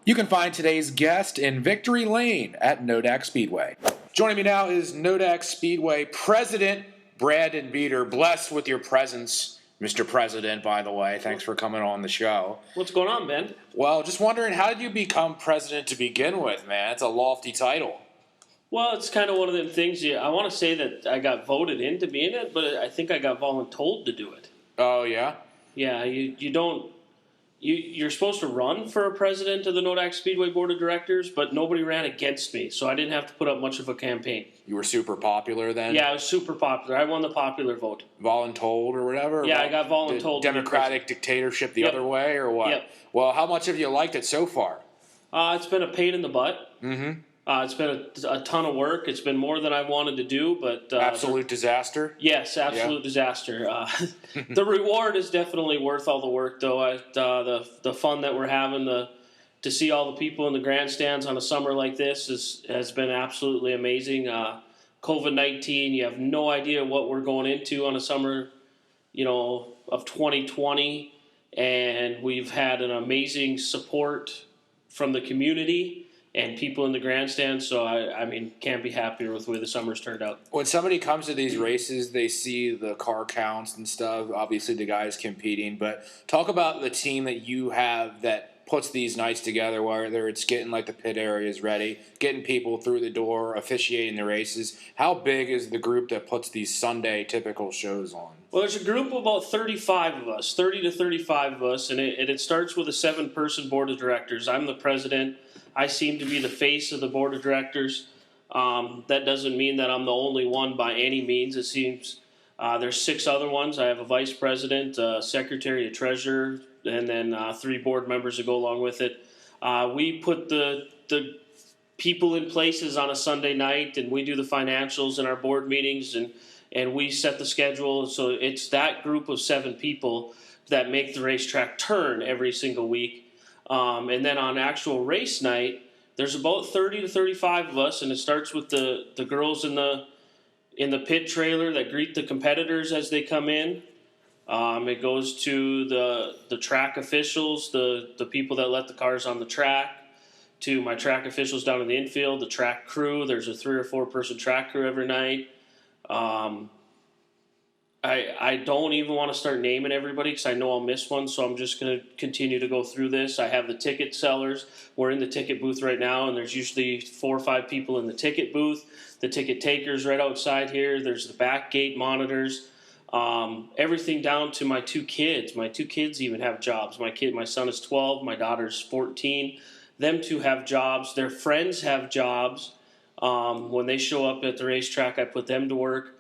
You can find today's guest in Victory Lane at Nodak Speedway. Joining me now is Nodak Speedway President Brandon Beeter. Blessed with your presence, Mr. President, by the way. Thanks for coming on the show. What's going on, Ben? Well, just wondering, how did you become president to begin with, man? It's a lofty title. Well, it's kind of one of them things. I want to say that I got voted into being it, but I think I got voluntold to do it. Oh, yeah? Yeah, you don't. You're supposed to run for a president of the Nodak Speedway Board of Directors, but nobody ran against me, so I didn't have to put up much of a campaign. You were super popular then? Yeah, I was super popular. I won the popular vote. Voluntold or whatever? Yeah, I got voluntold. Democratic dictatorship the other way, or what? Yep. Well, how much have you liked it so far? It's been a pain in the butt. Mm-hmm. It's been a ton of work. It's been more than I wanted to do, but absolute disaster. Yes, absolute disaster. The reward is definitely worth all the work, though. The fun that we're having, to see all the people in the grandstands on a summer like this has been absolutely amazing. COVID-19, you have no idea what we're going into on a summer, of 2020, and we've had an amazing support from the community and people in the grandstand, so I mean, can't be happier with the way the summer's turned out. When somebody comes to these races, they see the car counts and stuff, obviously the guys competing, but talk about the team that you have that puts these nights together, whether it's getting like the pit areas ready, getting people through the door, officiating the races. How big is the group that puts these Sunday typical shows on? Well, there's a group of about 35 of us, 30 to 35 of us, and it starts with a 7-person board of directors. I'm the president. I seem to be the face of the board of directors. That doesn't mean that I'm the only one by any means. It seems there's 6 other ones. I have a vice president, a secretary, a treasurer, and then 3 board members that go along with it. We put the people in places on a Sunday night, and we do the financials in our board meetings, and we set the schedule. So it's that group of 7 people that make the racetrack turn every single week. And then on actual race night, there's about 30 to 35 of us, and it starts with the girls in the pit trailer that greet the competitors as they come in. It goes to the track officials, the people that let the cars on the track, to my track officials down in the infield, the track crew. There's a 3 or 4 person track crew every night. I don't even want to start naming everybody because I know I'll miss one, so I'm just going to continue to go through this. I have the ticket sellers. We're in the ticket booth right now, and there's usually 4 or 5 people in the ticket booth. The ticket takers right outside here. There's the back gate monitors. Everything down to my 2 kids. My 2 kids even have jobs. My son is 12. My daughter's 14. Them 2 have jobs. Their friends have jobs. When they show up at the racetrack, I put them to work.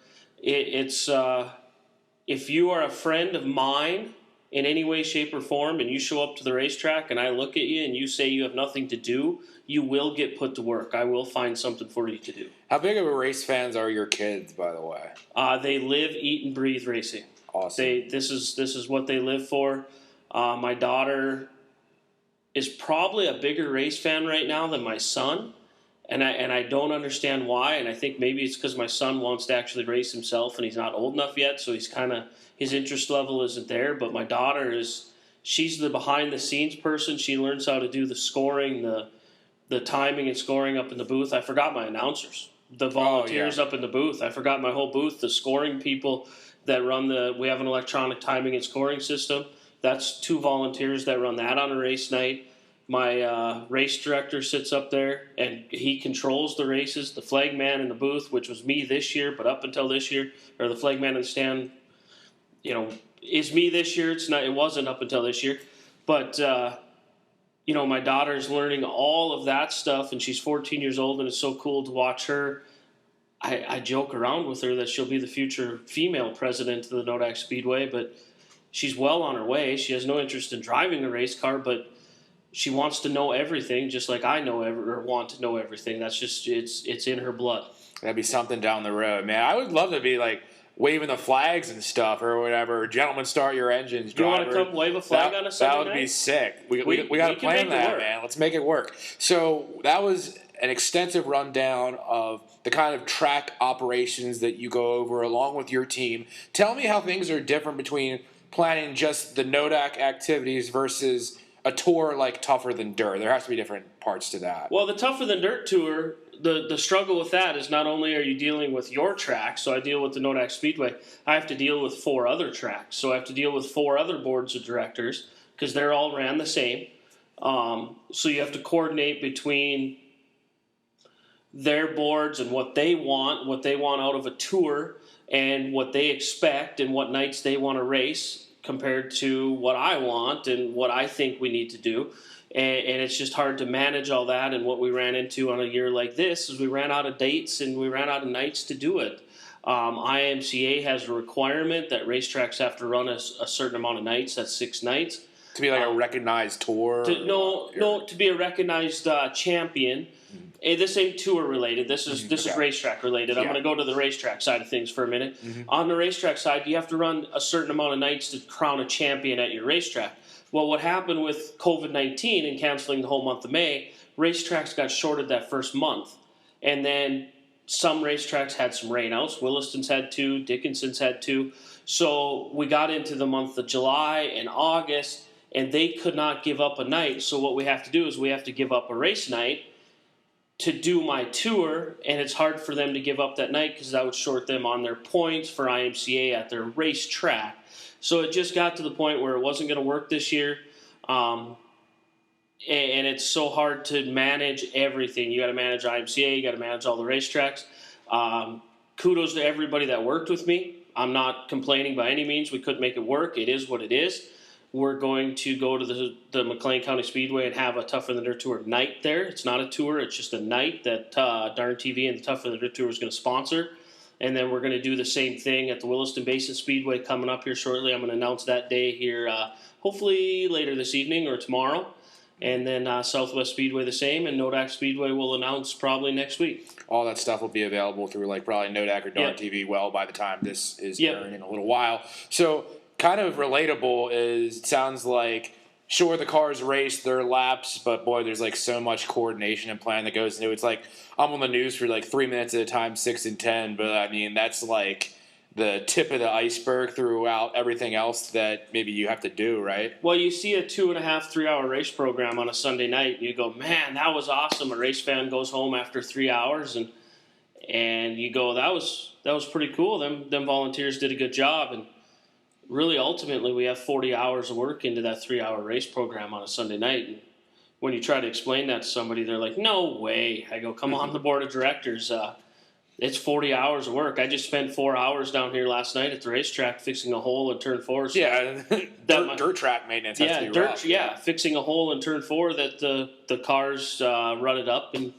If you are a friend of mine in any way, shape, or form, and you show up to the racetrack and I look at you and you say you have nothing to do, you will get put to work. I will find something for you to do. How big of a race fans are your kids, by the way? They live, eat, and breathe racing. Awesome. This is what they live for. My daughter is probably a bigger race fan right now than my son. And I don't understand why, and I think maybe it's because my son wants to actually race himself, and he's not old enough yet, so his interest level isn't there. But my daughter she's the behind-the-scenes person. She learns how to do the scoring, the timing and scoring up in the booth. I forgot my announcers, the volunteers up in the booth. I forgot my whole booth, the scoring people that run we have an electronic timing and scoring system. That's 2 volunteers that run that on a race night. My race director sits up there, and he controls the races. The flag man in the booth, which was me this year, but up until this year, or the flag man in the stand, is me this year. It wasn't up until this year. But, my daughter's learning all of that stuff, and she's 14 years old, and it's so cool to watch her. I joke around with her that she'll be the future female president of the Nodak Speedway, but she's well on her way. She has no interest in driving a race car, but she wants to know everything, just like I want to know everything. That's just it's in her blood. That'd be something down the road, man. I would love to be like waving the flags and stuff or whatever. Gentlemen, start your engines. You want to come wave a flag on a Sunday night? That would be sick. We got to plan that, man. Let's make it work. So that was an extensive rundown of the kind of track operations that you go over along with your team. Tell me how things are different between planning just the Nodak activities versus a a tour like tougher than dirt? There has to be different parts to that. Well, the tougher than dirt tour, the struggle with that is not only are you dealing with your track, so I deal with the Nodak Speedway, I have to deal with 4 other tracks. So I have to deal with 4 other boards of directors because they're all ran the same. So you have to coordinate between their boards and what they want out of a tour, and what they expect and what nights they want to race compared to what I want and what I think we need to do. And it's just hard to manage all that. And what we ran into on a year like this is we ran out of dates and we ran out of nights to do it. IMCA has a requirement that racetracks have to run a certain amount of nights. That's 6 nights. To be like a recognized tour? To be a recognized champion. This ain't tour related. This is racetrack related. I'm going to go to the racetrack side of things for a minute. On the racetrack side, you have to run a certain amount of nights to crown a champion at your racetrack. Well, what happened with COVID-19 and canceling the whole month of May, racetracks got shorted that first month. And then some racetracks had some rainouts. Williston's had 2, Dickinson's had 2. So we got into the month of July and August, and they could not give up a night. So what we have to do is we have to give up a race night to do my tour, and it's hard for them to give up that night because that would short them on their points for IMCA at their racetrack. So it just got to the point where it wasn't going to work this year, and it's so hard to manage everything. You got to manage IMCA, you got to manage all the racetracks. Kudos to everybody that worked with me. I'm not complaining by any means. We couldn't make it work. It is what it is. We're going to go to the McLean County Speedway and have a Tougher Than Dirt Tour night there. It's not a tour. It's just a night that Darn TV and the Tougher Than Dirt Tour is going to sponsor. And then we're going to do the same thing at the Williston Basin Speedway coming up here shortly. I'm going to announce that day here hopefully later this evening or tomorrow. And then Southwest Speedway the same, and Nodak Speedway will announce probably next week. All that stuff will be available through like probably Nodak or Darn TV by the time this is airing in a little while. So kind of relatable is it sounds like, sure, the cars race their laps, but boy, there's like so much coordination and plan that goes into it. It's like I'm on the news for like 3 minutes at a time, 6 and 10, but I mean, that's like the tip of the iceberg throughout everything else that maybe you have to do, right? Well, you see a 2.5, 3 hour race program on a Sunday night, and you go, man, that was awesome. A race fan goes home after 3 hours, and you go, that was pretty cool. Them volunteers did a good job, and really, ultimately, we have 40 hours of work into that 3 hour race program on a Sunday night. And when you try to explain that to somebody, they're like, no way. I go, come on the board of directors. It's 40 hours of work. I just spent 4 hours down here last night at the racetrack fixing a hole in turn 4. So dirt track maintenance has to be rough. Fixing a hole in turn 4 that the cars rutted up. And,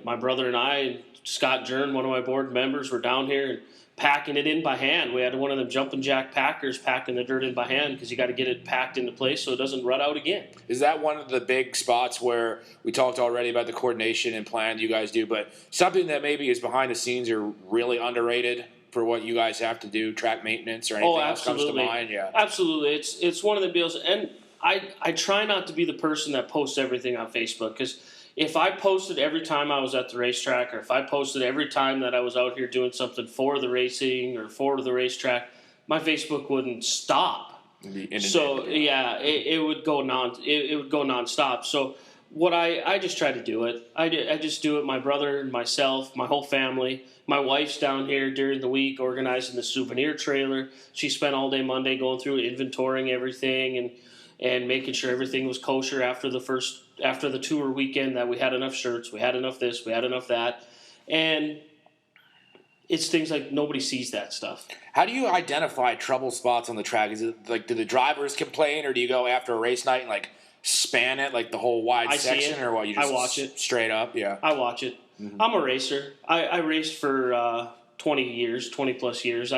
my brother and I, and Scott Jern, one of my board members, were down here and packing it in by hand. We had one of them jumping jack packers packing the dirt in by hand because you got to get it packed into place so it doesn't rut out again. Is that one of the big spots where we talked already about the coordination and plan you guys do, but something that maybe is behind the scenes or really underrated for what you guys have to do, track maintenance or anything else comes to mind? Yeah, absolutely. It's one of the deals, and I try not to be the person that posts everything on Facebook because if I posted every time I was at the racetrack, or if I posted every time that I was out here doing something for the racing or for the racetrack, my Facebook wouldn't stop. So it would go nonstop. So what I just try to do it. I just do it. My brother, myself, my whole family. My wife's down here during the week organizing the souvenir trailer. She spent all day Monday going through inventorying everything and making sure everything was kosher after the tour weekend, that we had enough shirts, we had enough this, we had enough that. And it's things like nobody sees that stuff. How do you identify trouble spots on the track? Is it like, do the drivers complain, or do you go after a race night and like span it, like the whole wide section, or what? You just I watch it straight up? Yeah, I watch it. Mm-hmm. I'm a racer. I raced for 20 plus years.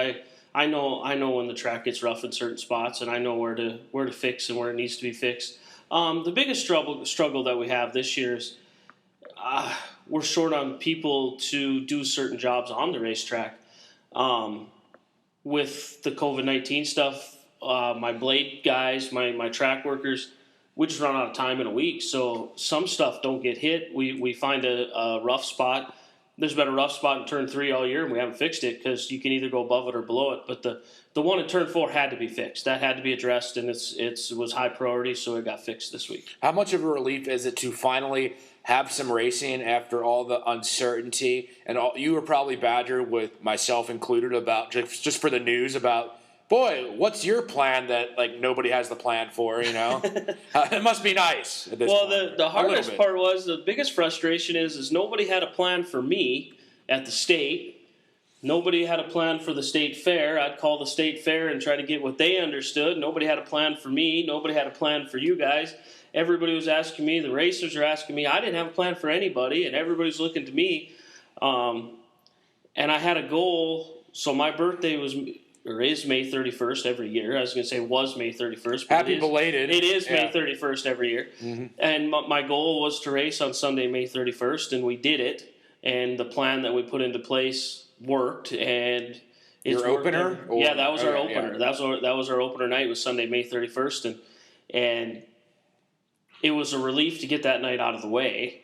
I know when the track gets rough in certain spots, and I know where to fix and where it needs to be fixed. The biggest struggle that we have this year is we're short on people to do certain jobs on the racetrack. With the COVID-19 stuff, my blade guys, my track workers, we just run out of time in a week. So some stuff don't get hit. We find a rough spot. there's been a rough spot in turn 3 all year, and we haven't fixed it because you can either go above it or below it. But the one in turn 4 had to be fixed. That had to be addressed, and it was high priority, so it got fixed this week. How much of a relief is it to finally have some racing after all the uncertainty? And you were probably badgered, with myself included, about just for the news about, boy, what's your plan that like nobody has the plan for, you know? It must be nice at this point. The hardest part was, the biggest frustration is nobody had a plan for me at the state. Nobody had a plan for the state fair. I'd call the state fair and try to get what they understood. Nobody had a plan for me. Nobody had a plan for you guys. Everybody was asking me. The racers are asking me. I didn't have a plan for anybody, and everybody's looking to me. And I had a goal. So my birthday is May 31st every year. I was going to say was May 31st. Happy belated. It is May 31st every year. Mm-hmm. And my goal was to race on Sunday, May 31st, and we did it. And the plan that we put into place worked. And it's your opener? Yeah, that was our opener. Yeah. That was our opener night. Was Sunday, May 31st, and it was a relief to get that night out of the way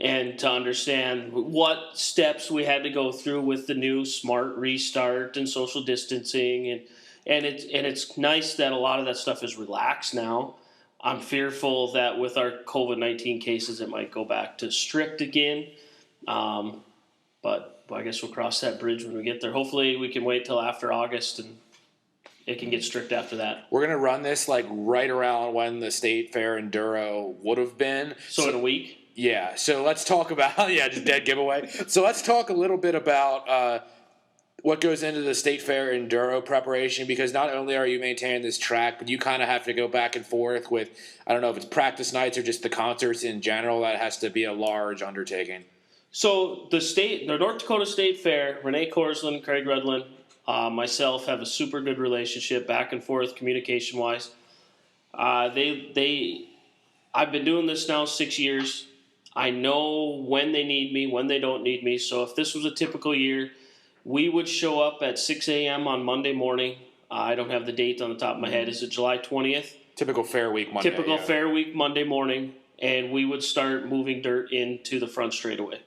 and to understand what steps we had to go through with the new smart restart and social distancing, and it's nice that a lot of that stuff is relaxed now. I'm fearful that with our COVID-19 cases, it might go back to strict again, but I guess we'll cross that bridge when we get there. Hopefully, we can wait till after August and it can get strict after that. We're going to run this like right around when the State Fair Enduro would have been. So in a week? Yeah. So let's talk about, just dead giveaway. So let's talk a little bit about what goes into the State Fair Enduro preparation, because not only are you maintaining this track, but you kind of have to go back and forth with, I don't know if it's practice nights or just the concerts in general. That has to be a large undertaking. So the North Dakota State Fair, Renee Korsland, Craig Rudlin, myself have a super good relationship back and forth communication-wise. I've been doing this now 6 years. I know when they need me, when they don't need me. So if this was a typical year, we would show up at 6 a.m. on Monday morning. I don't have the date on the top of my head. Is it July 20th? Typical Fair Week Monday. Fair Week Monday morning. And we would start moving dirt into the front straightaway.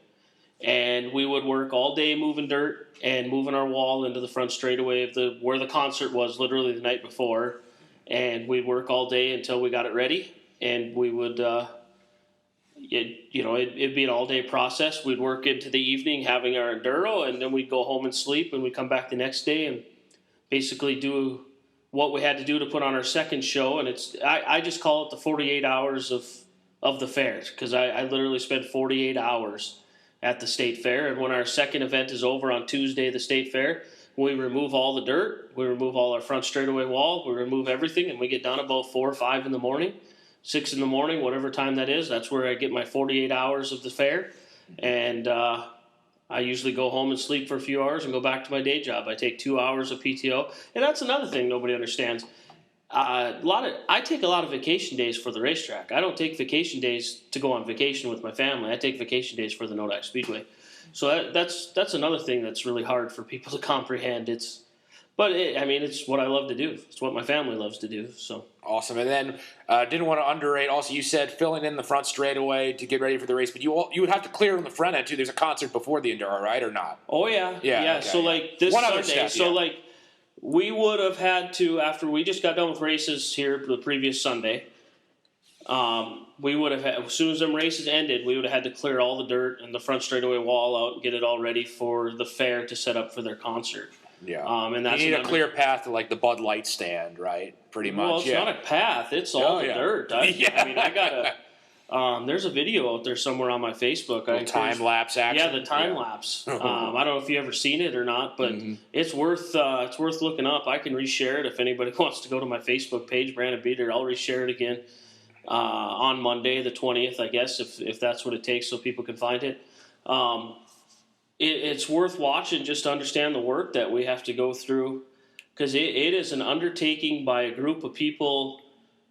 And we would work all day moving dirt and moving our wall into the front straightaway of where the concert was literally the night before. And we'd work all day until we got it ready. And we would, it'd be an all-day process. We'd work into the evening having our enduro, and then we'd go home and sleep, and we'd come back the next day and basically do what we had to do to put on our second show. And I just call it the 48 hours of the fair, because I literally spent 48 hours at the state fair. And when our second event is over on Tuesday, the state fair, we remove all the dirt, we remove all our front straightaway wall, we remove everything, and we get done about 4 or 5 in the morning, 6 in the morning, whatever time that is. That's where I get my 48 hours of the fair. And I usually go home and sleep for a few hours and go back to my day job. I take 2 hours of PTO. And that's another thing nobody understands. I take a lot of vacation days for the racetrack. I don't take vacation days to go on vacation with my family. I take vacation days for the Nodak Speedway. So that's another thing that's really hard for people to comprehend. It's what I love to do. It's what my family loves to do. So awesome. And then didn't want to underrate. Also, you said filling in the front straightaway to get ready for the race, but you would have to clear on the front end too. There's a concert before the Enduro, right, or not? Oh yeah. Okay, so like this one Sunday. Other step, so like. We would have had to, after we just got done with races here the previous Sunday, we would have had, as soon as them races ended, we would have had to clear all the dirt and the front straightaway wall out and get it all ready for the fair to set up for their concert. Yeah. And that's you need a clear path to like the Bud Light stand, right? Pretty much. Well, it's not a path. It's all the dirt. I got a... there's a video out there somewhere on my Facebook. Time lapse action. Yeah, the time lapse. I don't know if you ever seen it or not, but it's worth looking up. I can reshare it if anybody wants to go to my Facebook page, Brandon Beeter. I'll reshare it again on Monday, the 20th, I guess, if that's what it takes, so people can find it. It's worth watching just to understand the work that we have to go through, because it is an undertaking by a group of people.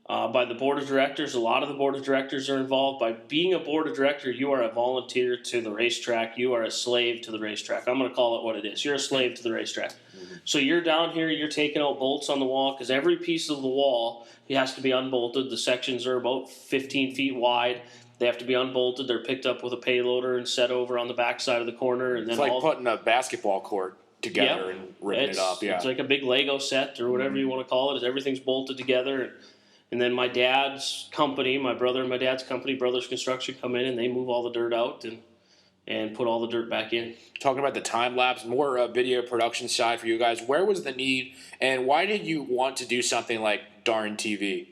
By the board of directors. A lot of the board of directors are involved. By being a board of director, you are a volunteer to the racetrack. You are a slave to the racetrack. I'm going to call it what it is. You're a slave to the racetrack. Mm-hmm. So you're down here, you're taking out bolts on the wall, because every piece of the wall has to be unbolted. The sections are about 15 feet wide, They have to be unbolted. They're picked up with a payloader and set over on the back side of the corner. And then it's like putting a basketball court together and ripping it up. Yeah, it's like a big Lego set or whatever you want to call it. Everything's bolted together. And then my dad's company, my brother and my dad's company, Brothers Construction, come in and they move all the dirt out and put all the dirt back in. Talking about the time lapse, more video production side for you guys. Where was the need, and why did you want to do something like Darn TV?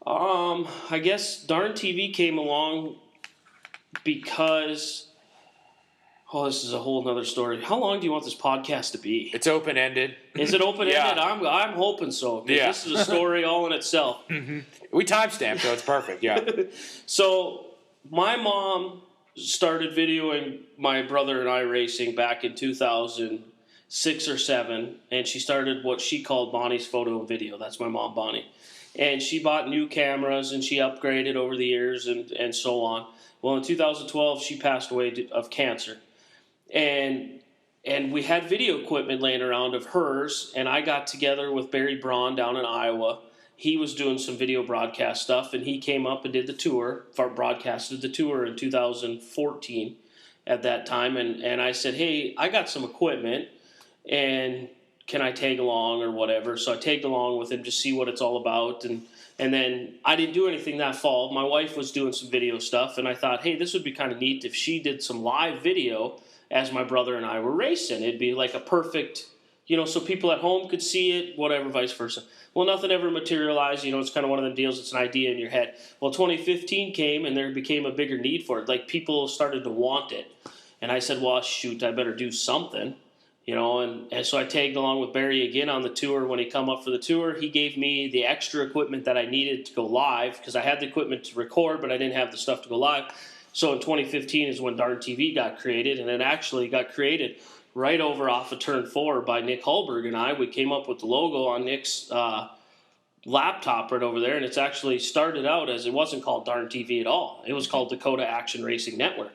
I guess Darn TV came along because, this is a whole nother story. How long do you want this podcast to be? It's open-ended. Is it open-ended? Yeah. I'm hoping so. Yeah. This is a story all in itself. We timestamped, so it's perfect, yeah. So my mom started videoing my brother and I racing back in 2006 or 7, and she started what she called Bonnie's Photo and Video. That's my mom, Bonnie. And she bought new cameras, and she upgraded over the years and so on. Well, in 2012, she passed away of cancer. And we had video equipment laying around of hers, and I got together with Barry Braun down in Iowa. He was doing some video broadcast stuff, and he came up and did the tour, broadcasted the tour in 2014 at that time. And I said, hey, I got some equipment, and can I tag along or whatever? So I tagged along with him to see what it's all about. And then I didn't do anything that fall. My wife was doing some video stuff, and I thought, hey, this would be kind of neat if she did some live video as my brother and I were racing. It'd be like a perfect, so people at home could see it, whatever, vice versa. Well, nothing ever materialized. It's kind of one of the deals. It's an idea in your head. Well, 2015 came, and there became a bigger need for it. Like, people started to want it. And I said, well, shoot, I better do something. And so I tagged along with Barry again on the tour. When he come up for the tour, he gave me the extra equipment that I needed to go live, because I had the equipment to record, but I didn't have the stuff to go live. So in 2015 is when Darn TV got created, and it actually got created right over off of Turn 4 by Nick Hulberg and I. We came up with the logo on Nick's laptop right over there, and it's actually started out as, it wasn't called Darn TV at all. It was called Dakota Action Racing Network.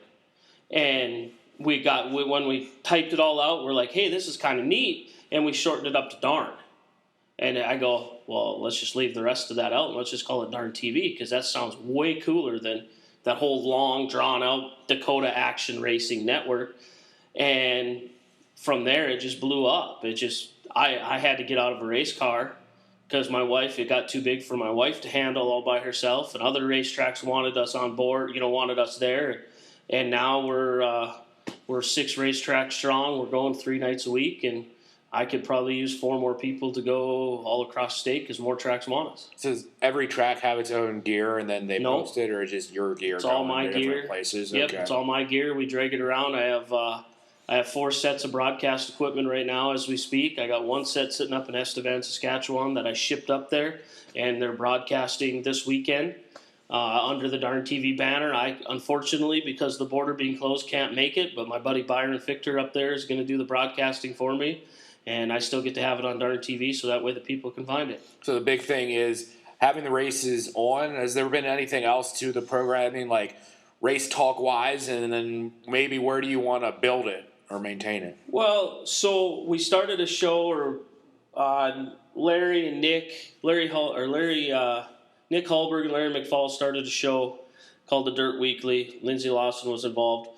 And when we typed it all out, we're like, hey, this is kind of neat, and we shortened it up to Darn. And I go, well, let's just leave the rest of that out, and let's just call it Darn TV, because that sounds way cooler than that whole long, drawn-out Dakota Action Racing Network. And from there, it just blew up. I had to get out of a race car because it got too big for my wife to handle all by herself, and other racetracks wanted us on board, wanted us there. And now we're 6 racetracks strong. We're going 3 nights a week, and I could probably use 4 more people to go all across the state because more tracks want us. So does every track have its own gear and then they post it, or just your gear? It's all my gear. Places? Yep, okay. It's all my gear. We drag it around. I have 4 sets of broadcast equipment right now as we speak. I got 1 set sitting up in Estevan, Saskatchewan that I shipped up there, and they're broadcasting this weekend under the Darn TV banner. I, unfortunately, because of the border being closed, can't make it, but my buddy Byron Fichter up there is going to do the broadcasting for me. And I still get to have it on Darn TV, so that way the people can find it. So the big thing is having the races on. Has there been anything else to the programming, like race talk-wise, and then maybe where do you want to build it or maintain it? Well, so we started a show, Nick Hulberg and Larry McFall started a show called The Dirt Weekly. Lindsay Lawson was involved.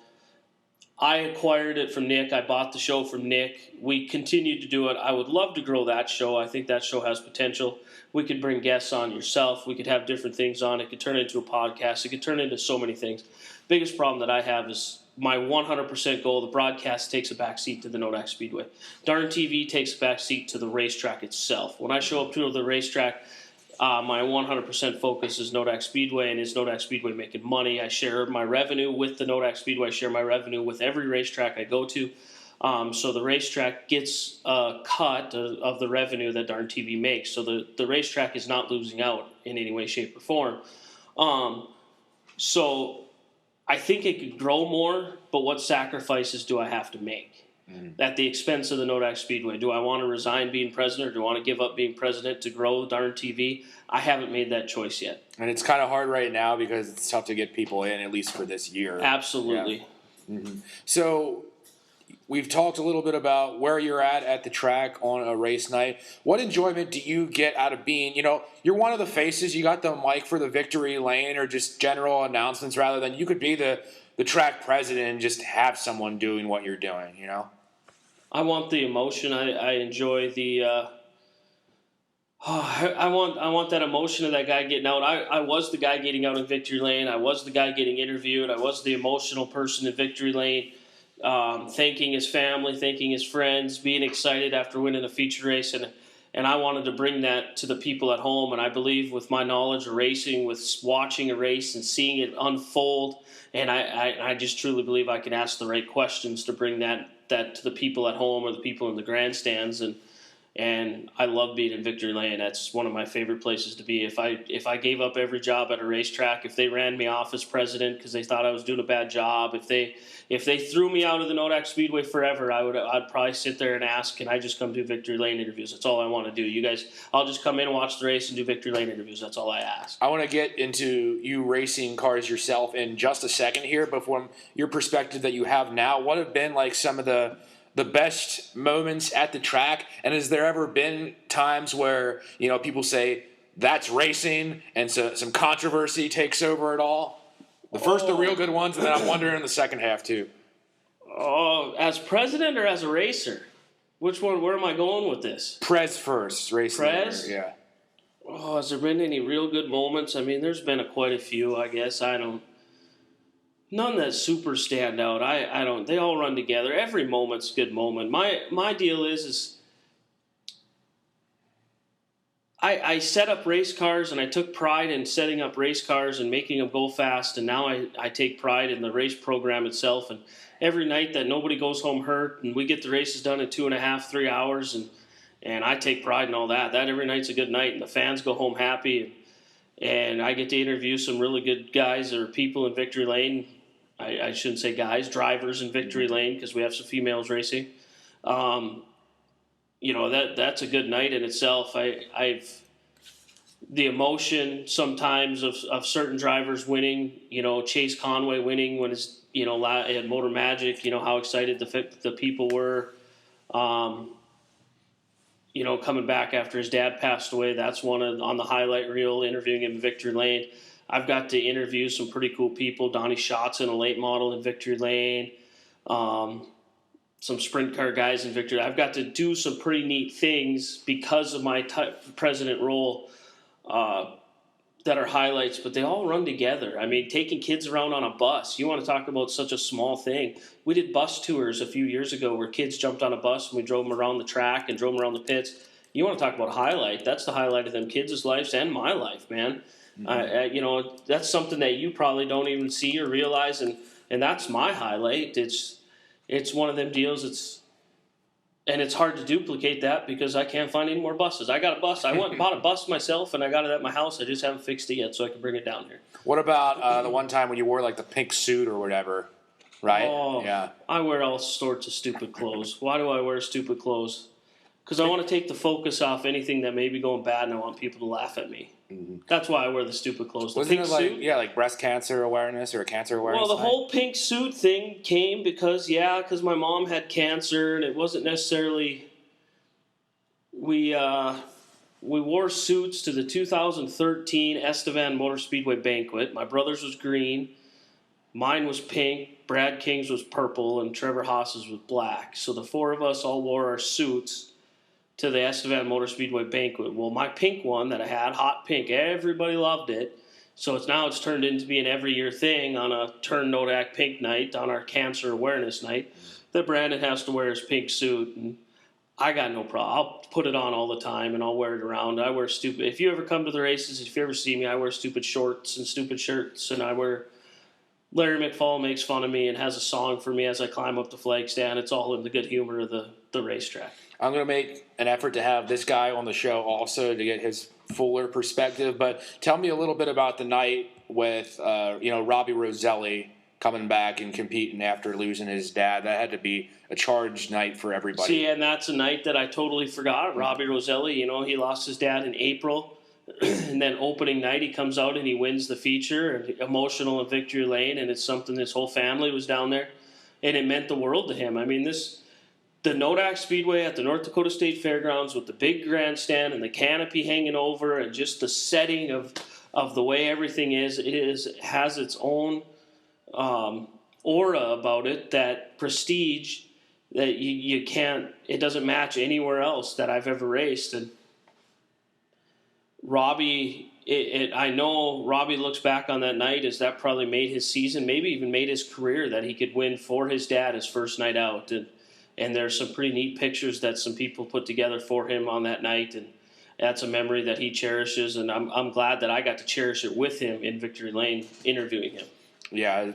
I acquired it from Nick. I bought the show from Nick. We continued to do it. I would love to grow that show. I think that show has potential. We could bring guests on yourself. We could have different things on. It could turn into a podcast. It could turn into so many things. Biggest problem that I have is my 100% goal. The broadcast takes a backseat to the Nodak Speedway. Darn TV takes a backseat to the racetrack itself. When I show up to the racetrack, my 100% focus is Nodak Speedway, and is Nodak Speedway making money? I share my revenue with the Nodak Speedway. I share my revenue with every racetrack I go to. So the racetrack gets a cut of the revenue that Darn TV makes. So the racetrack is not losing out in any way, shape, or form. So I think it could grow more, but what sacrifices do I have to make? At the expense of the Nodak Speedway? Do I want to resign being president, or do I want to give up being president to grow Darn TV? I haven't made that choice yet. And it's kind of hard right now because it's tough to get people in, at least for this year. Absolutely. Yeah. So we've talked a little bit about where you're at the track on a race night. What enjoyment do you get out of being, you're one of the faces, you got the mic for the victory lane or just general announcements rather than you could be the track president and just have someone doing what you're doing, I want the emotion. I enjoy the. I want that emotion of that guy getting out. I was the guy getting out in victory lane. I was the guy getting interviewed. I was the emotional person in victory lane, thanking his family, thanking his friends, being excited after winning a feature race, and I wanted to bring that to the people at home. And I believe with my knowledge of racing, with watching a race and seeing it unfold, and I just truly believe I can ask the right questions to bring that to the people at home or the people in the grandstands. And I love being in victory lane. That's one of my favorite places to be. If I gave up every job at a racetrack, if they ran me off as president because they thought I was doing a bad job, if they threw me out of the Nodak Speedway forever, I'd probably sit there and ask, can I just come do victory lane interviews? That's all I want to do. You guys, I'll just come in and watch the race and do victory lane interviews. That's all I ask. I want to get into you racing cars yourself in just a second here, but from your perspective that you have now, what have been like some of the best moments at the track? And has there ever been times where, people say that's racing and so some controversy takes over it all? The real good ones, and then I'm wondering in the second half too. Oh, as president or as a racer? Which one? Where am I going with this? Prez first, racing. Prez? Yeah. Oh, has there been any real good moments? I mean, there's been quite a few, I guess. None that super stand out. I don't. They all run together. Every moment's a good moment. My deal is I set up race cars and I took pride in setting up race cars and making them go fast. And now I take pride in the race program itself. And every night that nobody goes home hurt and we get the races done in 2.5, 3 hours and I take pride in all that. That every night's a good night and the fans go home happy. And I get to interview some really good guys or people in victory lane. I shouldn't say guys, drivers in victory lane because we have some females racing. That's a good night in itself. I've the emotion sometimes of certain drivers winning. Chase Conway winning when his at Motor Magic. How excited the people were. Coming back after his dad passed away. That's one on the highlight reel. Interviewing him in victory lane. I've got to interview some pretty cool people. Donnie Schatz in a late model in victory lane. Some sprint car guys in victory. I've got to do some pretty neat things because of my president role that are highlights, but they all run together. I mean, taking kids around on a bus. You want to talk about such a small thing. We did bus tours a few years ago where kids jumped on a bus and we drove them around the track and drove them around the pits. You want to talk about a highlight. That's the highlight of them kids' lives and my life, man. Mm-hmm. That's something that you probably don't even see or realize, and that's my highlight. It's one of them deals. And it's hard to duplicate that because I can't find any more buses. I got a bus. I went and bought a bus myself, and I got it at my house. I just haven't fixed it yet, so I can bring it down here. What about the one time when you wore like the pink suit or whatever? Right? Oh, yeah. I wear all sorts of stupid clothes. Why do I wear stupid clothes? Because I want to take the focus off anything that may be going bad, and I want people to laugh at me. Mm-hmm. That's why I wear the stupid clothes. The Wasn't it like breast cancer awareness or cancer awareness? Well, the whole pink suit thing came because my mom had cancer, and it wasn't necessarily. We wore suits to the 2013 Estevan Motor Speedway banquet. My brother's was green, mine was pink, Brad King's was purple, and Trevor Haas's was black. So the four of us all wore our suits to the Estevan Motor Speedway banquet. Well, my pink one that I had, hot pink, everybody loved it. So it's turned into be an every year thing on a Turn Nodak Pink night, on our cancer awareness night, that Brandon has to wear his pink suit. And I got no problem. I'll put it on all the time and I'll wear it around. I wear stupid. If you ever come to the races, if you ever see me, I wear stupid shorts and stupid shirts, and Larry McFall makes fun of me and has a song for me as I climb up the flag stand. It's all in the good humor of the racetrack. I'm going to make an effort to have this guy on the show also to get his fuller perspective. But tell me a little bit about the night with, Robbie Roselli coming back and competing after losing his dad. That had to be a charged night for everybody. See, and that's a night that I totally forgot. Robbie Roselli, he lost his dad in April. And then opening night, he comes out and he wins the feature, and emotional in victory lane. And it's something his whole family was down there. And it meant the world to him. I mean, this the Nodak Speedway at the North Dakota State Fairgrounds with the big grandstand and the canopy hanging over, and just the setting of the way everything is, has its own aura about it, that prestige that you can't, it doesn't match anywhere else that I've ever raced. And Robbie, I know Robbie looks back on that night as that probably made his season, maybe even made his career, that he could win for his dad his first night out. And there's some pretty neat pictures that some people put together for him on that night, and that's a memory that he cherishes. And I'm glad that I got to cherish it with him in Victory Lane, interviewing him. Yeah,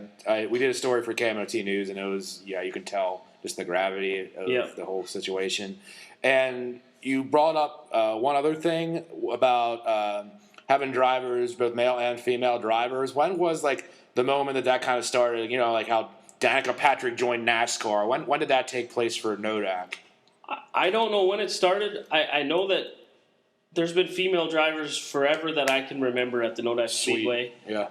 we did a story for KMOT News, and it was, you can tell just the gravity of the whole situation. And you brought up one other thing about having drivers, both male and female drivers. When was like the moment that kind of started? Like how Danica Patrick joined NASCAR. When did that take place for Nodak? I don't know when it started. I know that there's been female drivers forever that I can remember at the Nodak Speedway. Yeah.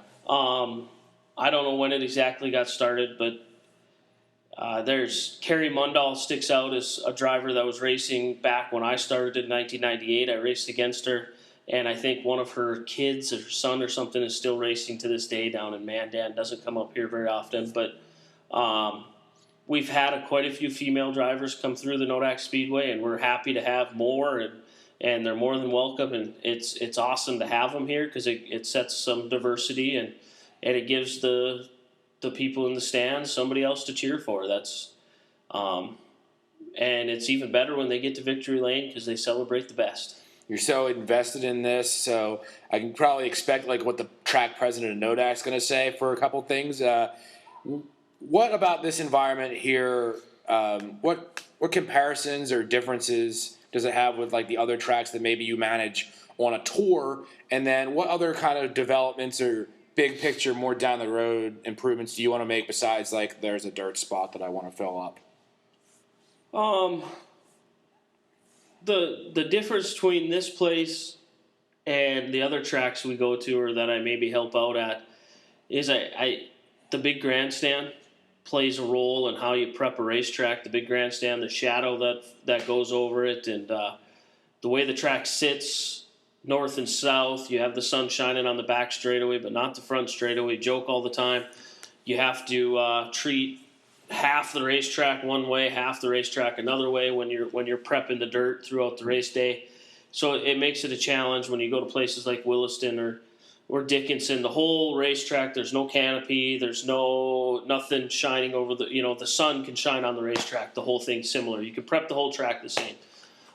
I don't know when it exactly got started, but there's Carrie Mundahl sticks out as a driver that was racing back when I started in 1998. I raced against her, and I think one of her kids or her son or something is still racing to this day down in Mandan. Doesn't come up here very often, but we've had quite a few female drivers come through the Nodak Speedway, and we're happy to have more, and they're more than welcome. And it's awesome to have them here because it sets some diversity, and it gives the people in the stands somebody else to cheer for. That's and it's even better when they get to Victory Lane because they celebrate the best. You're so invested in this, so I can probably expect like what the track president of Nodak's going to say for a couple things. What about this environment here? What comparisons or differences does it have with like the other tracks that maybe you manage on a tour? And then what other kind of developments or big picture, more down the road improvements do you want to make besides like there's a dirt spot that I want to fill up? The difference between this place and the other tracks we go to or that I maybe help out at is the big grandstand plays a role in how you prep a racetrack. The big grandstand, the shadow that goes over it, and the way the track sits north and south. You have the sun shining on the back straightaway, but not the front straightaway. Joke all the time. You have to treat half the racetrack one way, half the racetrack another way when you're prepping the dirt throughout the race day. So it makes it a challenge when you go to places like Williston or Dickinson. The whole racetrack, there's no canopy, there's nothing shining over the sun can shine on the racetrack. The whole thing's similar. You can prep the whole track the same.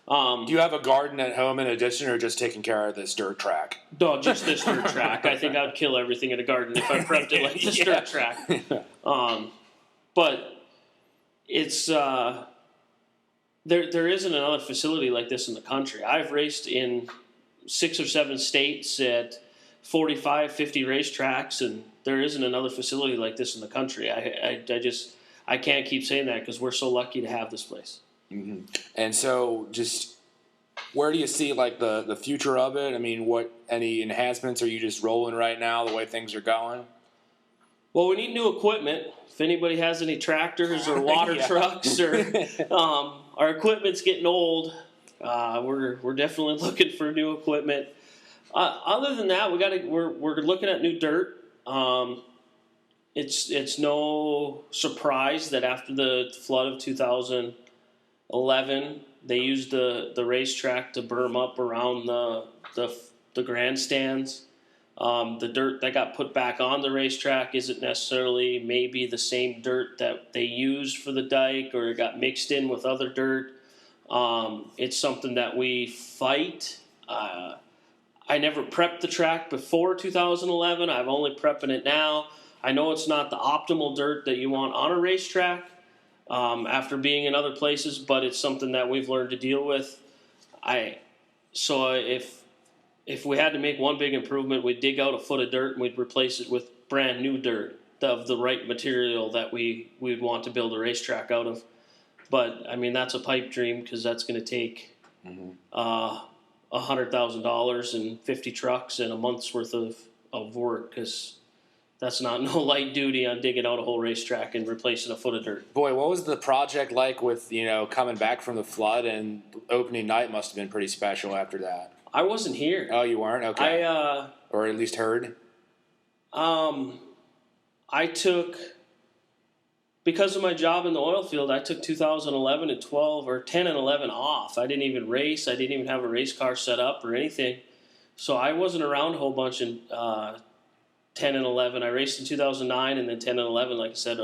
Do you have a garden at home in addition, or just taking care of this dirt track? No, just this dirt track. I think I'd kill everything in a garden if I prepped it like this dirt track. But it's there isn't another facility like this in the country. I've raced in 6 or 7 states at 45, 50 racetracks, and there isn't another facility like this in the country. I can't keep saying that because we're so lucky to have this place. Mm-hmm. And so just where do you see like the future of it? I mean, any enhancements are you just rolling right now the way things are going? Well, we need new equipment. If anybody has any tractors or water trucks, or our equipment's getting old, we're definitely looking for new equipment. Other than that, we're looking at new dirt. It's no surprise that after the flood of 2011, they used the racetrack to berm up around the grandstands. The dirt that got put back on the racetrack isn't necessarily maybe the same dirt that they used for the dike, or it got mixed in with other dirt. It's something that we fight. I never prepped the track before 2011. I'm only prepping it now. I know it's not the optimal dirt that you want on a racetrack after being in other places, but it's something that we've learned to deal with. So if we had to make one big improvement, we'd dig out a foot of dirt and we'd replace it with brand new dirt of the right material that we'd want to build a racetrack out of. But, I mean, that's a pipe dream because that's going to take $100,000 and 50 trucks and a month's worth of work, because That's not no light duty on digging out a whole racetrack and replacing a foot of dirt. Boy, what was the project like with, coming back from the flood, and opening night must have been pretty special after that. I wasn't here. Oh, you weren't? Okay. Or at least heard? I took, because of my job in the oil field, I took 2011 and 12 or 10 and 11 off. I didn't even race. I didn't even have a race car set up or anything. So I wasn't around a whole bunch in 10 and 11. I raced in 2009, and then 10 and 11, like I said,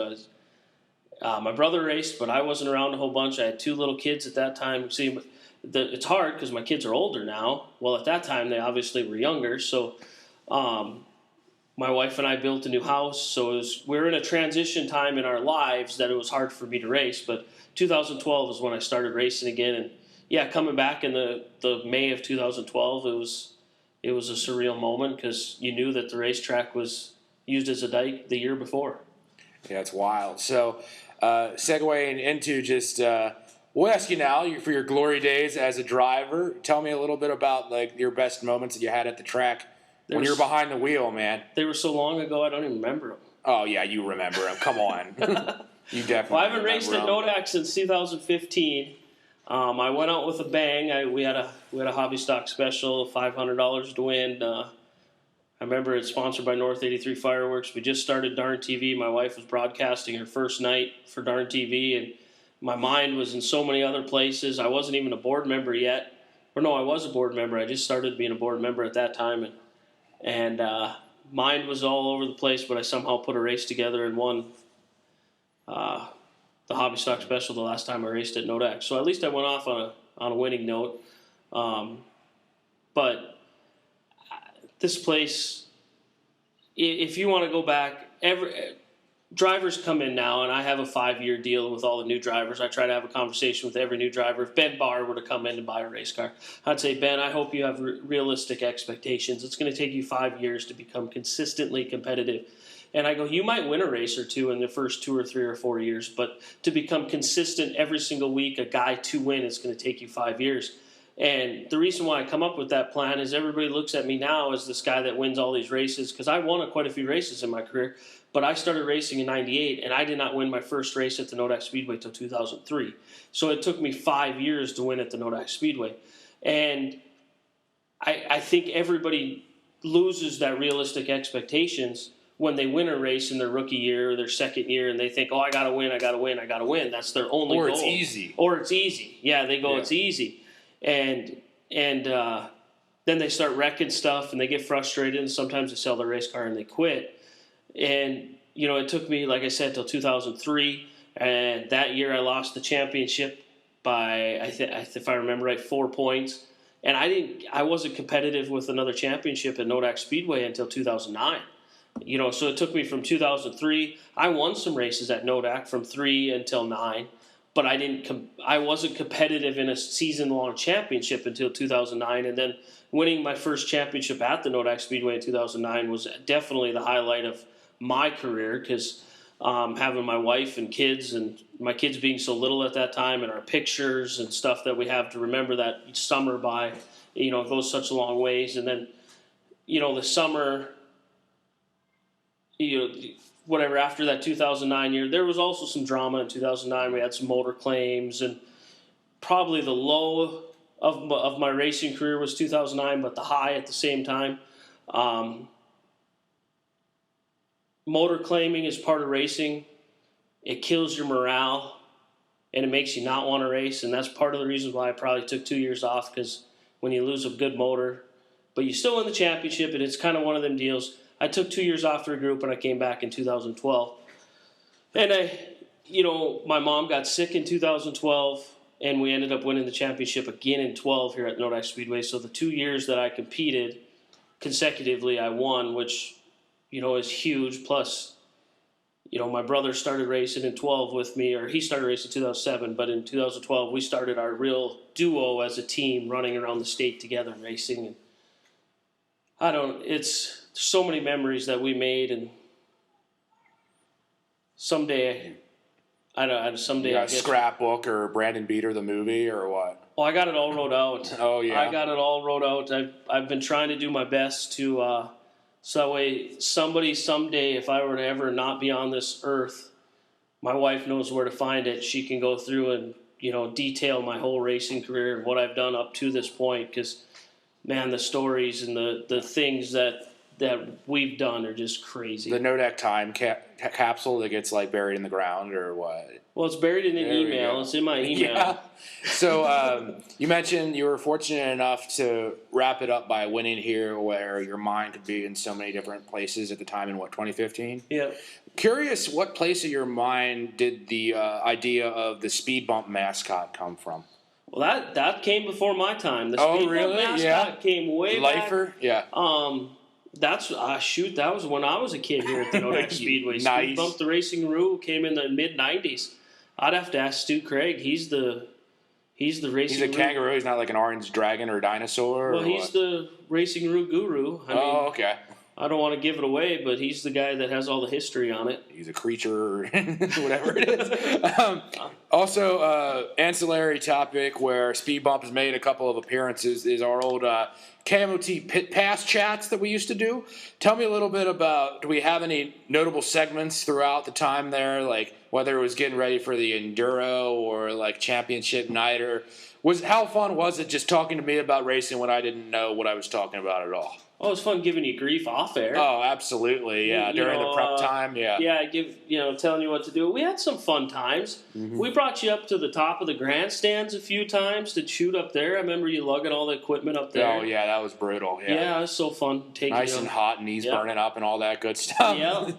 my brother raced, but I wasn't around a whole bunch. I had 2 little kids at that time. See, it's hard because my kids are older now. Well, at that time, they obviously were younger. So my wife and I built a new house. So we're in a transition time in our lives that it was hard for me to race. But 2012 is when I started racing again. And, yeah, coming back in the May of 2012, it was a surreal moment because you knew that the racetrack was used as a dike the year before. Yeah, it's wild. So, segueing into just, we'll ask you now for your glory days as a driver. Tell me a little bit about your best moments that you had at the track when you were behind the wheel, man. They were so long ago, I don't even remember them. Oh yeah, you remember them. Come on, you definitely. Well, I haven't raced at Nodak since 2015. I went out with a bang. We had a hobby stock special, $500 to win. I remember it's sponsored by North 83 Fireworks. We just started Darn TV. My wife was broadcasting her first night for Darn TV, and my mind was in so many other places. I wasn't even a board member yet. Or no, I was a board member. I just started being a board member at that time, and mind was all over the place, but I somehow put a race together and won the hobby stock special the last time I raced at Nodak. So at least I went off on a winning note. But this place, if you want to go back, drivers come in now, and I have a 5-year deal with all the new drivers. I try to have a conversation with every new driver. If Ben Barr were to come in and buy a race car, I'd say, Ben, I hope you have realistic expectations. It's going to take you 5 years to become consistently competitive. And I go, you might win a race or two in the first 2 or 3 or 4 years, but to become consistent every single week, a guy to win, it's going to take you 5 years. And the reason why I come up with that plan is everybody looks at me now as this guy that wins all these races, because I won quite a few races in my career, but I started racing in 98, and I did not win my first race at the Nodak Speedway until 2003. So it took me 5 years to win at the Nodak Speedway. And I think everybody loses that realistic expectations when they win a race in their rookie year or their second year, and they think, oh, I got to win, I got to win, I got to win. That's their only goal. Or it's easy. Or it's easy. Yeah, they go, it's easy. And then they start wrecking stuff, and they get frustrated, and sometimes they sell their race car and they quit. And, it took me, like I said, till 2003, and that year I lost the championship by, if I remember right, 4 points. And I wasn't competitive with another championship at Nodak Speedway until 2009. So it took me from 2003. I won some races at Nodak from 3 until 9, but I wasn't competitive in a season-long championship until 2009. And then winning my first championship at the Nodak Speedway in 2009 was definitely the highlight of my career, because having my wife and kids, and my kids being so little at that time, and our pictures and stuff that we have to remember that summer by, it goes such a long ways. And then, the summer, whatever, after that 2009 year, there was also some drama in 2009. We had some motor claims, and probably the low of my racing career was 2009, but the high at the same time. Motor claiming is part of racing. It kills your morale, and it makes you not want to race, and that's part of the reasons why I probably took 2 years off, because when you lose a good motor, but you still win the championship, and it's kind of one of them deals. I took 2 years off the group, and I came back in 2012. And my mom got sick in 2012, and we ended up winning the championship again in 12 here at Nodak Speedway. So the 2 years that I competed consecutively, I won, which, is huge. Plus, my brother started racing in 12 with me, or he started racing in 2007, but in 2012, we started our real duo as a team, running around the state together racing. And it's so many memories that we made, and someday, I got a scrapbook or Brandon Beeter the movie or what? Well, I got it all wrote out. Oh yeah, I got it all wrote out. I've been trying to do my best to So that way, somebody someday, if I were to ever not be on this earth, my wife knows where to find it. She can go through and, detail my whole racing career and what I've done up to this point. Because, man, the stories and the things that we've done are just crazy. The Nodak time capsule that gets like buried in the ground, or what? Well, it's buried in an email. It's in my email. Yeah. So you mentioned you were fortunate enough to wrap it up by winning here, where your mind could be in so many different places at the time in 2015? Yeah. Curious, what place of your mind did the idea of the speed bump mascot come from? Well, that came before my time. The Oh, speed really? bump mascot came way Lifer? back. Yeah. That's that was when I was a kid here at the Nodak Speedway. Nice. Speed Bump the Racing Rule came in the mid '90s. I'd have to ask Stu Craig. He's the racing. He's a kangaroo. He's not like an orange dragon or dinosaur. Well, he's the racing route guru. I mean, okay. I don't want to give it away, but he's the guy that has all the history on it. He's a creature, or whatever it is. Also, ancillary topic where Speed Bump has made a couple of appearances is our old KMOT pit pass chats that we used to do. Tell me a little bit about, do we have any notable segments throughout the time there, like whether it was getting ready for the Enduro or like championship night, or how fun was it just talking to me about racing when I didn't know what I was talking about at all? Oh, it's fun giving you grief off air. Oh, absolutely, yeah. During the prep time, yeah. Yeah, telling you what to do. We had some fun times. Mm-hmm. We brought you up to the top of the grandstands a few times to shoot up there. I remember you lugging all the equipment up there. Oh, yeah, that was brutal. Yeah, it was so fun. Nice and hot, knees burning up and all that good stuff. Yeah.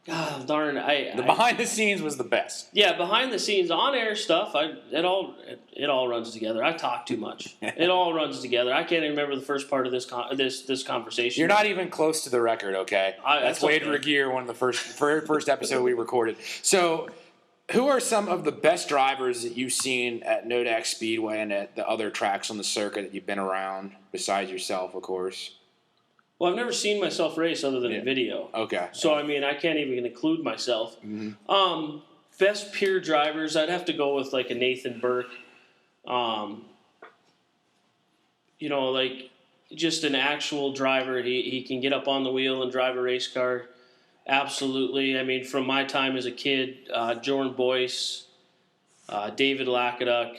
God darn, the behind the scenes was the best. Yeah, behind the scenes, on air stuff. It all runs together. I talk too much. It all runs together. I can't even remember the first part of this conversation. You're not even close to the record, okay? That's Wade Regier, one of the first episode we recorded. So, who are some of the best drivers that you've seen at Nodak Speedway and at the other tracks on the circuit that you've been around, besides yourself, of course? Well, I've never seen myself race other than a video. Okay. So, I mean, I can't even include myself. Mm-hmm. Best pure drivers, I'd have to go with, like, a Nathan Burke. Like, just an actual driver. He can get up on the wheel and drive a race car. Absolutely. I mean, from my time as a kid, Jordan Boyce, David Lakaduck,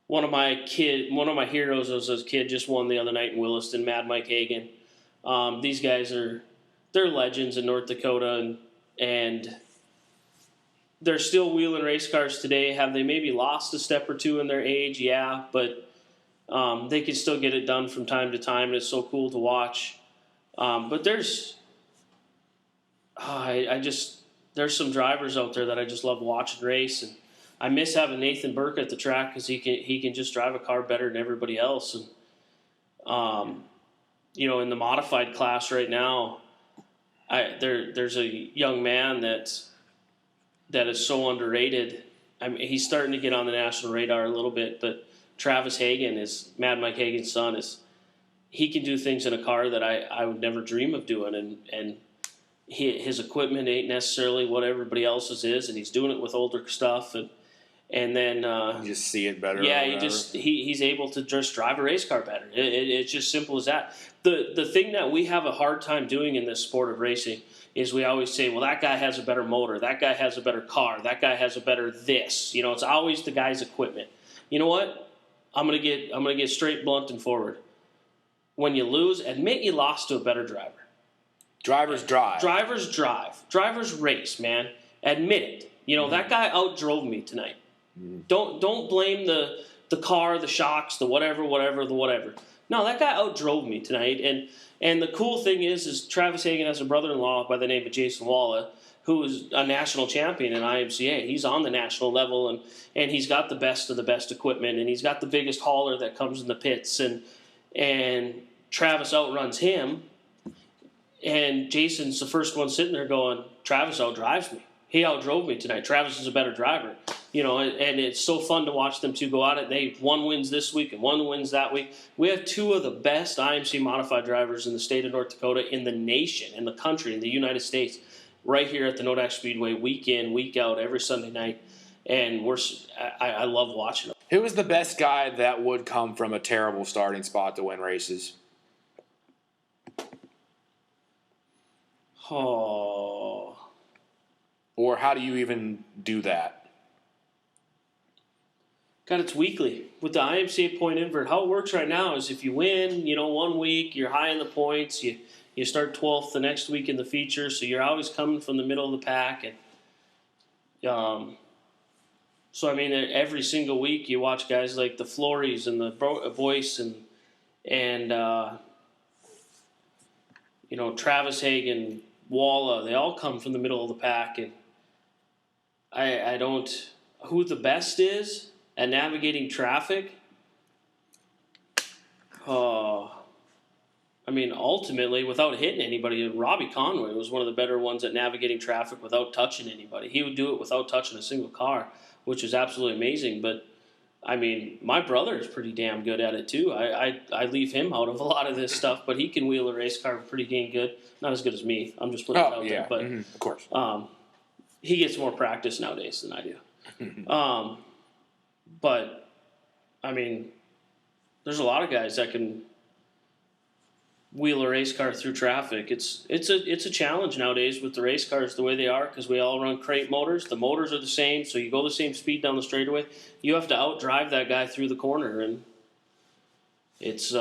one of my heroes as a kid just won the other night in Williston, Mad Mike Hagan. These guys they're legends in North Dakota, and they're still wheeling race cars today. Have they maybe lost a step or two in their age? Yeah, but they can still get it done from time to time, and it's so cool to watch. But there's some drivers out there that I just love watching race, and I miss having Nathan Burke at the track because he can just drive a car better than everybody else. And in the modified class right now, there's a young man that is so underrated. I mean, he's starting to get on the national radar a little bit, but Travis Hagan is Mad Mike Hagan's son. He can do things in a car that I would never dream of doing, and his equipment ain't necessarily what everybody else's is, and he's doing it with older stuff, and then you just see it better. Yeah, he's able to just drive a race car better. It's just simple as that. The thing that we have a hard time doing in this sport of racing is we always say, well, that guy has a better motor, that guy has a better car, that guy has a better this. It's always the guy's equipment. You know what? I'm gonna get straight, blunt, and forward. When you lose, admit you lost to a better driver. Drivers drive. Drivers drive. Drivers race, man. Admit it. That guy outdrove me tonight. Don't blame the car, the shocks, the whatever. No, that guy outdrove me tonight. And the cool thing is Travis Hagan has a brother-in-law by the name of Jason Walla, who is a national champion in IMCA. He's on the national level, and he's got the best of the best equipment, and he's got the biggest hauler that comes in the pits, and Travis outruns him, and Jason's the first one sitting there going, Travis outdrives me. He outdrove me tonight. Travis is a better driver. And it's so fun to watch them two go at it. One wins this week and one wins that week. We have two of the best IMC modified drivers in the state of North Dakota, in the nation, in the country, in the United States, right here at the Nodak Speedway, week in, week out, every Sunday night. And I love watching them. Who is the best guy that would come from a terrible starting spot to win races? Oh. Or how do you even do that? God, it's weekly. With the IMCA point invert, how it works right now is if you win, 1 week, you're high in the points, you start 12th the next week in the feature, so you're always coming from the middle of the pack. And so, I mean, every single week you watch guys like the Florys and the Boyce and Travis Hagen, Walla, they all come from the middle of the pack. And I don't – who the best is at navigating traffic? I mean, ultimately, without hitting anybody, Robbie Conway was one of the better ones at navigating traffic without touching anybody. He would do it without touching a single car, which is absolutely amazing. But, I mean, my brother is pretty damn good at it, too. I leave him out of a lot of this stuff, but he can wheel a race car pretty dang good. Not as good as me. I'm just putting it out there. But, of course. He gets more practice nowadays than I do. But, I mean, there's a lot of guys that can wheel a race car through traffic. It's a challenge nowadays with the race cars the way they are because we all run crate motors. The motors are the same, so you go the same speed down the straightaway. You have to outdrive that guy through the corner, and it's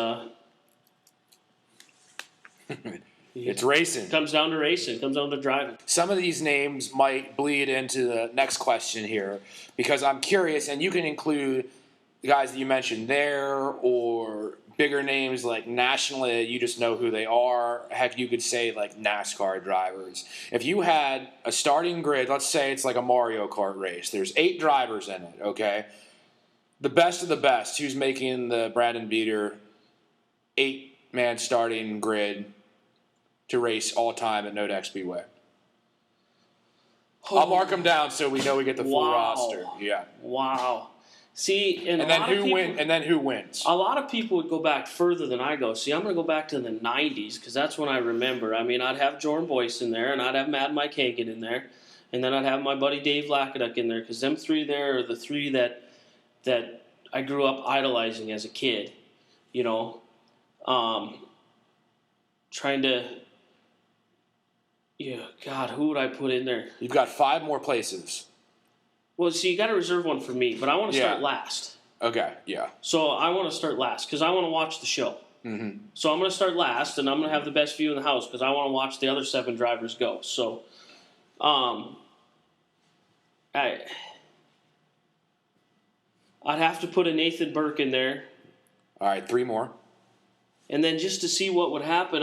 it's racing. It comes down to racing. It comes down to driving. Some of these names might bleed into the next question here because I'm curious, and you can include the guys that you mentioned there or bigger names like nationally, you just know who they are. Heck, you could say like NASCAR drivers. If you had a starting grid, let's say it's like a Mario Kart race. There's 8 drivers in it, okay? The best of the best, who's making the Brandon Beeter 8-man starting grid to race all time at Nodak Speedway? I'll mark them down so we know we get the full roster. Yeah. Wow. See, and then who wins? A lot of people would go back further than I go. See, I'm going to go back to the 90s because that's when I remember. I mean, I'd have Jordan Boyce in there, and I'd have Mad Mike Hagan in there, and then I'd have my buddy Dave Lackaduk in there because them 3 there are the 3 that I grew up idolizing as a kid. Trying to, God, who would I put in there? You've got 5 more places. Well, see, you got to reserve one for me, but I want to start last. Okay, yeah. So I want to start last because I want to watch the show. Mm-hmm. So I'm going to start last, and I'm going to have the best view in the house because I want to watch the other 7 drivers go. So, I'd have to put a Nathan Burke in there. All right, 3 more. And then just to see what would happen,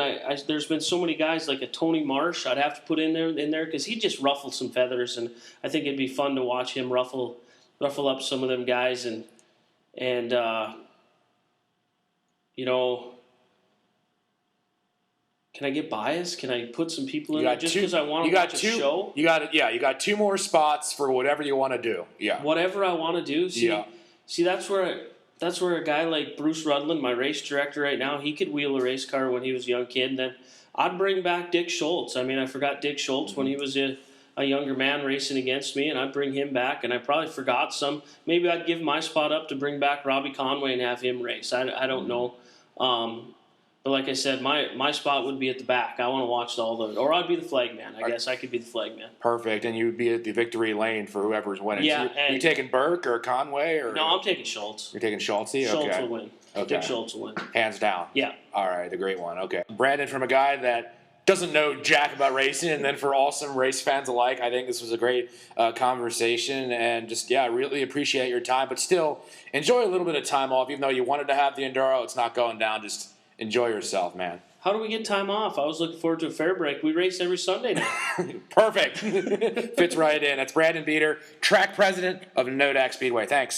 there's been so many guys like a Tony Marsh I'd have to put in there because he just ruffled some feathers, and I think it'd be fun to watch him ruffle up some of them guys and can I get biased? Can I put some people in there just because I want to watch a show? You got 2 more spots for whatever you want to do. Yeah. Whatever I want to do. See, that's where a guy like Bruce Rudland, my race director right now, he could wheel a race car when he was a young kid. And then I'd bring back Dick Schultz. I mean, I forgot Dick Schultz when he was a younger man racing against me, and I'd bring him back. And I probably forgot some. Maybe I'd give my spot up to bring back Robbie Conway and have him race. I don't know. But like I said, my spot would be at the back. I want to watch or I'd be the flag man. I guess I could be the flag man. Perfect, and you would be at the victory lane for whoever's winning. Yeah, so you taking Burke or Conway or? No, I'm taking Schultz. You're taking Schultz. Schultz will win. I think Schultz will win. Hands down. Yeah. All right, the great one. Okay, Brandon, from a guy that doesn't know jack about racing, and then for awesome race fans alike, I think this was a great conversation, and just really appreciate your time. But still, enjoy a little bit of time off, even though you wanted to have the enduro. It's not going down. Just enjoy yourself, man. How do we get time off? I was looking forward to a fair break. We race every Sunday now. Perfect. Fits right in. That's Brandon Beeter, track president of Nodak Speedway. Thanks.